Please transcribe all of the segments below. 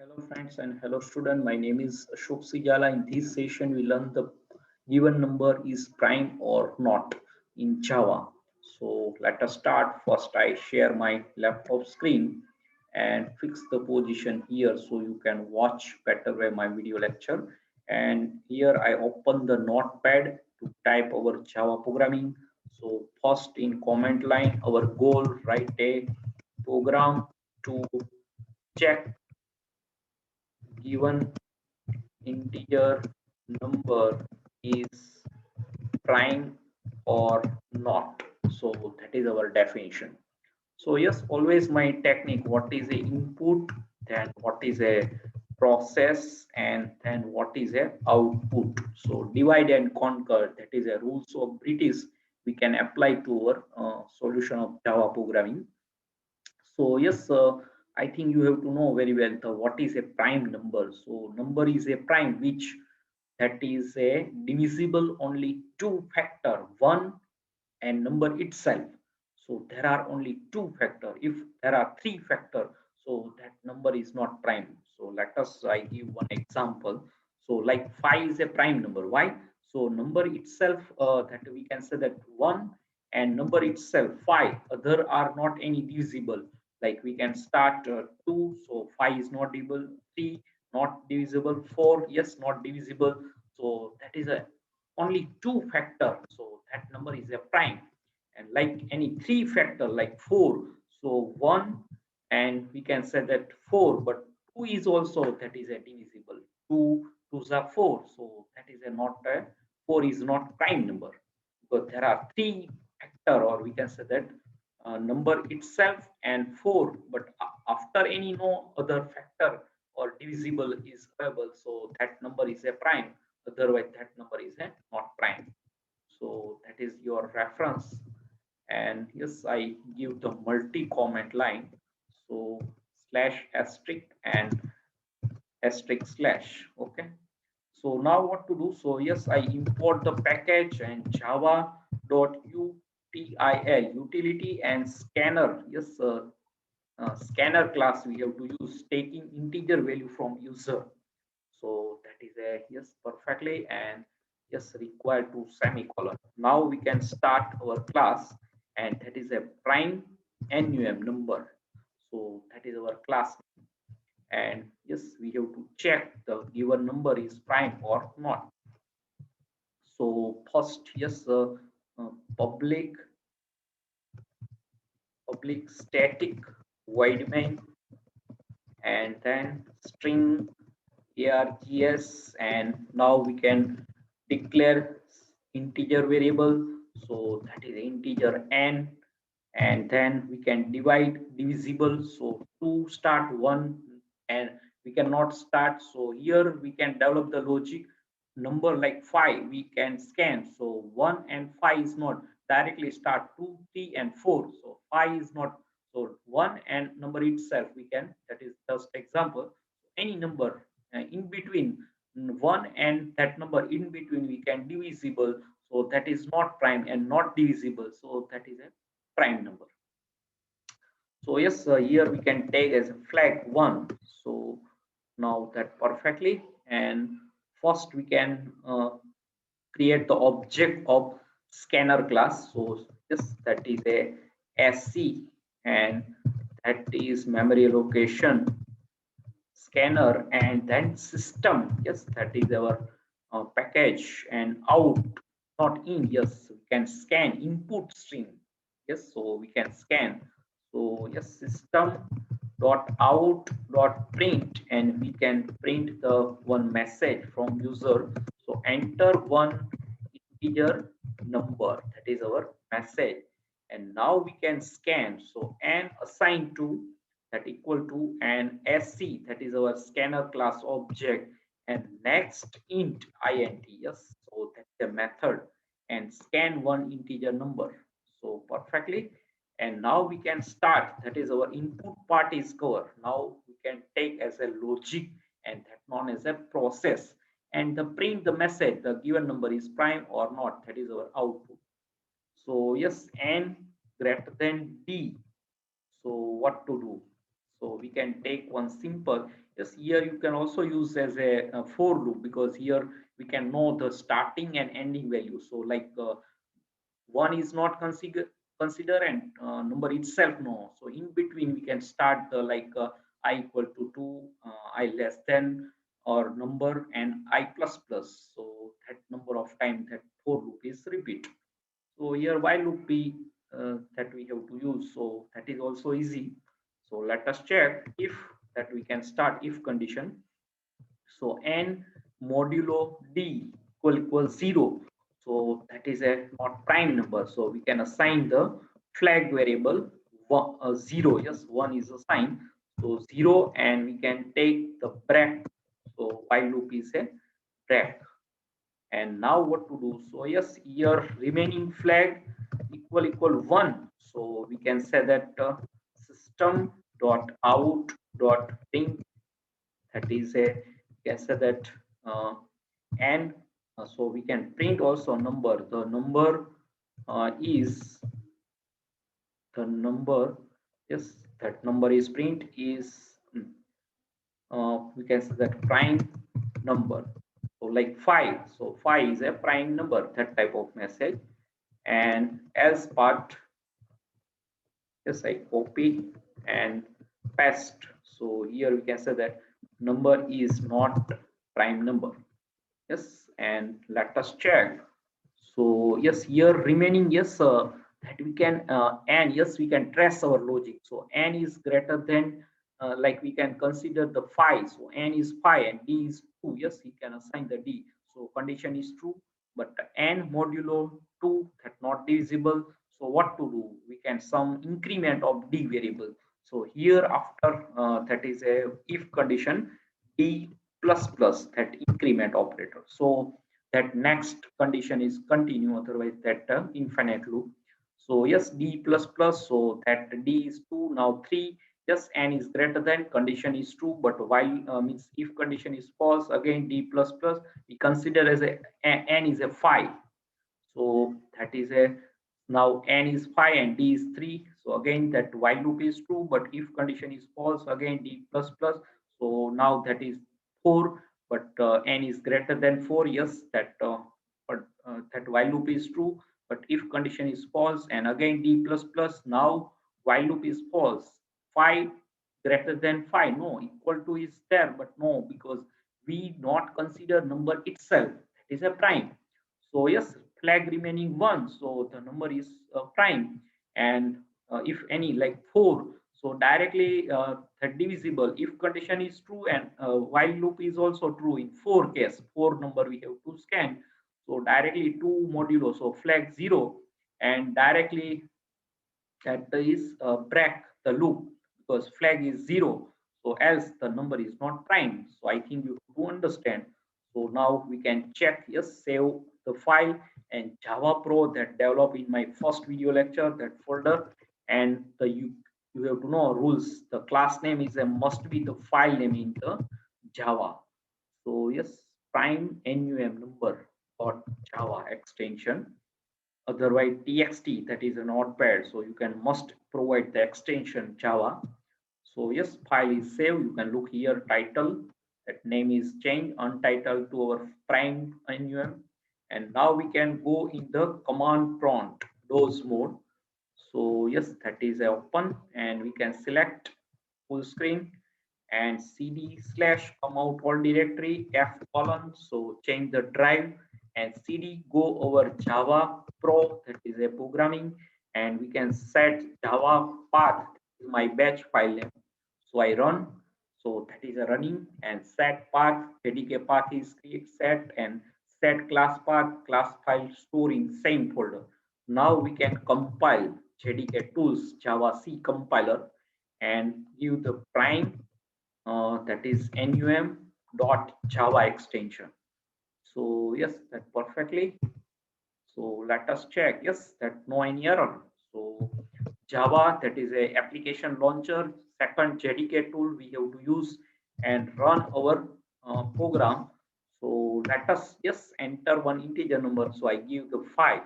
Hello friends and hello student. My name is Ashok Sijala. In this session, we learn the given number is prime or not in Java. So let us start. First, I share my laptop screen and fix the position here so you can watch better my video lecture. And here I open the notepad to type our Java programming. So first in comment line, our goal, write a program to check given integer number is prime or not. So that is our definition. So yes, always my technique, what is a input, then what is a process, and then what is a output. So divide and conquer, that is a rules of British we can apply to our solution of Java programming. So yes, I think you have to know very well what is a prime number. So number is a prime which that is a divisible only two factor, one and number itself. So there are only two factor. If there are three factor, so that number is not prime. So let us I give one example. So like 5 is a prime number. Why? So number itself that we can say that one and number itself 5 other are not any divisible. Like we can start 2, so 5 is not divisible, 3 not divisible, 4 yes not divisible. So that is a only two factor, so that number is a prime. And like any three factor like 4, so 1 and we can say that 4, but 2 is also that is a divisible, 2 2s are 4, so that is a not a 4 is not prime number because there are three factor, or we can say that number itself and 4, but after any no other factor or divisible is available, so that number is a prime, otherwise that number is a not prime. So that is your reference. And yes, I give the multi comment line, so slash asterisk and asterisk slash. Okay, so now what to do? So yes, I import the package and java.util utility and scanner. Yes, scanner class we have to use taking integer value from user. So that is a yes perfectly, and yes required to semicolon. Now we can start our class, and that is a prime num number. So that is our class, and yes we have to check the given number is prime or not. So first yes, uh, public public static void main, and then string args, and now we can declare integer variable, so that is integer n, and then we can divide divisible, so 2 start 1 and we cannot start, so here we can develop the logic. Number like 5 we can scan, so 1 and 5 is not directly start, 2 3 and 4, so 5 is not, so 1 and number itself we can, that is just example, any number in between 1 and that number in between we can divisible, so that is not prime and not divisible, so that is a prime number. So yes, here we can take as a flag 1. So now that perfectly, and first we can create the object of scanner class. So yes, that is a SC, and that is memory allocation scanner, and then system. Yes, that is our package, and out not in. Yes, we can scan input string. Yes, so we can scan. So yes, system dot out dot print, and we can print the one message from user. So enter one integer number, that is our message, and now we can scan. So n assigned to that equal to an sc, that is our scanner class object, and next int int. Yes, so that's the method, and scan one integer number, so perfectly. And now we can start, that is our input part is covered. Now we can take as a logic, and that known as a process, and the print the message the given number is prime or not, that is our output. So yes, n greater than d. So what to do? So we can take one simple. Yes, here you can also use as a for loop, because here we can know the starting and ending value. So like one is not consider and number itself no. So in between we can start the like I equal to 2, I less than, or number and I plus plus. So that number of time that for loop is repeat. So here while loop be that we have to use. So that is also easy. So let us check if that we can start if condition. So n modulo d equals 0. So that is a not prime number. So we can assign the flag variable 0. Yes, 1 is assigned. So 0, and we can take the break. So while loop is a break. And now what to do? So yes, here remaining flag equal 1. So we can say that system dot out dot print, that is a, we can say that and so we can print also number. The number is the number, yes, that number is print is we can say that prime number. So like 5, so 5 is a prime number, that type of message. And as part, yes, I copy and paste. So here we can say that number is not prime number. Yes, and let us check. So yes, here remaining, yes, that we can and yes, we can trace our logic. So n is greater than like we can consider the 5. So n is 5 and d is 2. Yes, we can assign the d. So condition is true, but n modulo 2 that not divisible. So what to do? We can sum increment of d variable. So here after that is a if condition, d plus plus, that increment operator. So that next condition is continue, otherwise that infinite loop. So yes, d plus plus, so that d is 2, now 3. Yes, n is greater than, condition is true, but while means if condition is false, again d plus plus, we consider as a n is a 5. So that is a, now n is 5 and d is 3. So again that while loop is true, but if condition is false, again d plus plus. So now that is 4, but n is greater than 4. Yes, that but that while loop is true, but if condition is false, and again d plus plus. Now while loop is false, 5 greater than 5, no, equal to is there, but no, because we not consider number itself, that is a prime. So yes, flag remaining 1, so the number is prime. And if any like 4, so directly that divisible if condition is true, and while loop is also true in 4 case, 4 number we have to scan. So directly 2 modulo, so flag 0, and directly that is break the loop, because flag is 0. So else the number is not prime. So I think you do understand. So now we can check, yes, save the file, and Java Pro that developed in my first video lecture, that folder. And the you have to know rules. The class name is a must be the file name in the Java. So yes, prime num number or Java extension, otherwise txt, that is a notepad. So you can must provide the extension Java. So yes, file is saved. You can look here, title, that name is changed, untitled to our prime num. And now we can go in the command prompt DOS mode. So yes, that is open, and we can select full screen and cd slash come out all directory f colon. So change the drive, and cd go over Java Pro, that is a programming, and we can set Java path, my batch file name. So I run, so that is a running, and set path, JDK path is set, and set class path, class file store in same folder. Now we can compile JDK tools Java C compiler and give the prime that is num dot Java extension. So yes, that perfectly. So let us check. Yes, that no any error. So Java, that is a application launcher. Second JDK tool we have to use and run our program. So let us just enter one integer number. So I give the 5,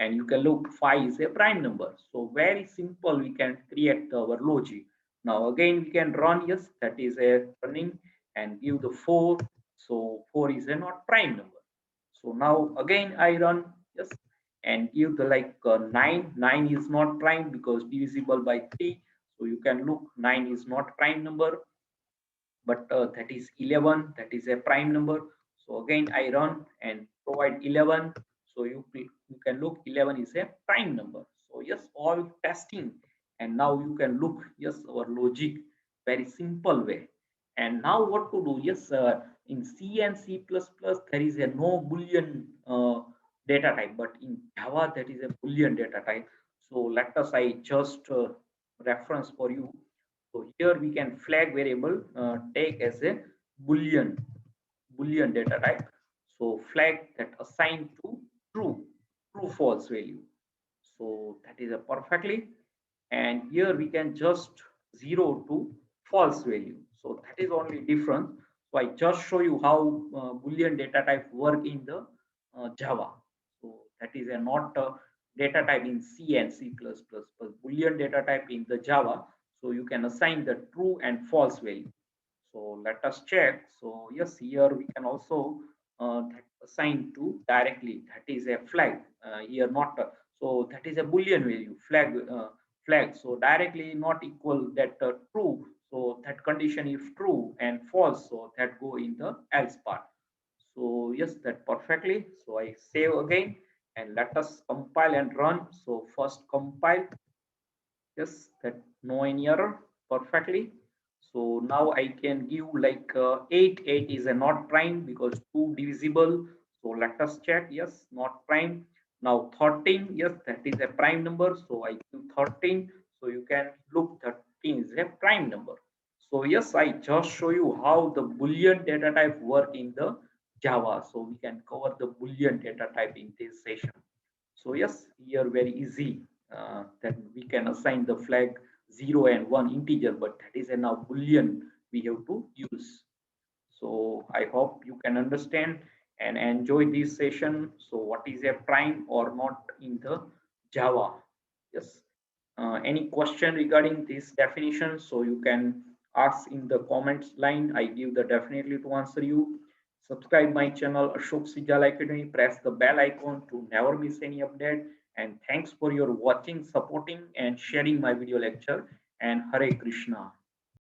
and you can look 5 is a prime number. So very simple, we can create our logic. Now again we can run, yes, that is a running, and give the 4. So 4 is a not prime number. So now again I run, yes, and give the like 9. 9 is not prime because divisible by 3. So you can look, 9 is not prime number, but that is 11, that is a prime number. So again I run and provide 11. So you can look, 11 is a prime number. So yes, all testing, and now you can look, yes, our logic, very simple way. And now what to do, yes, in C and C++ there is a no boolean data type, but in Java that is a boolean data type. So let us, I just reference for you. So here we can flag variable take as a boolean boolean data type. So flag that assigned to true, true false value. So that is a perfectly. And here we can just 0 to false value. So that is only difference. So I just show you how boolean data type work in the Java. So that is a not data type in C and C++, but boolean data type in the Java. So you can assign the true and false value. So let us check. So yes, here we can also assign to directly. That is a flag here, not so that is a boolean value flag. Flag. So directly not equal that true. So that condition if true, and false, so that go in the else part. So yes, that perfectly. So I save again, and let us compile and run. So first compile. Yes, that no any error perfectly. So now I can give like 8. 8 is a not prime because 2 divisible. So let us check. Yes, not prime. Now 13. Yes, that is a prime number. So I give 13. So you can look, 13 is a prime number. So yes, I just show you how the Boolean data type work in the Java. So we can cover the Boolean data type in this session. So yes, here very easy that we can assign the flag 0 and 1 integer, but that is a now boolean we have to use. So I hope you can understand and enjoy this session. So what is a prime or not in the Java? Yes. Any question regarding this definition? So you can ask in the comments line. I give the definitely to answer you. Subscribe my channel Ashok Sijal Academy. Press the bell icon to never miss any update. And thanks for your watching, supporting, and sharing my video lecture. And Hare Krishna.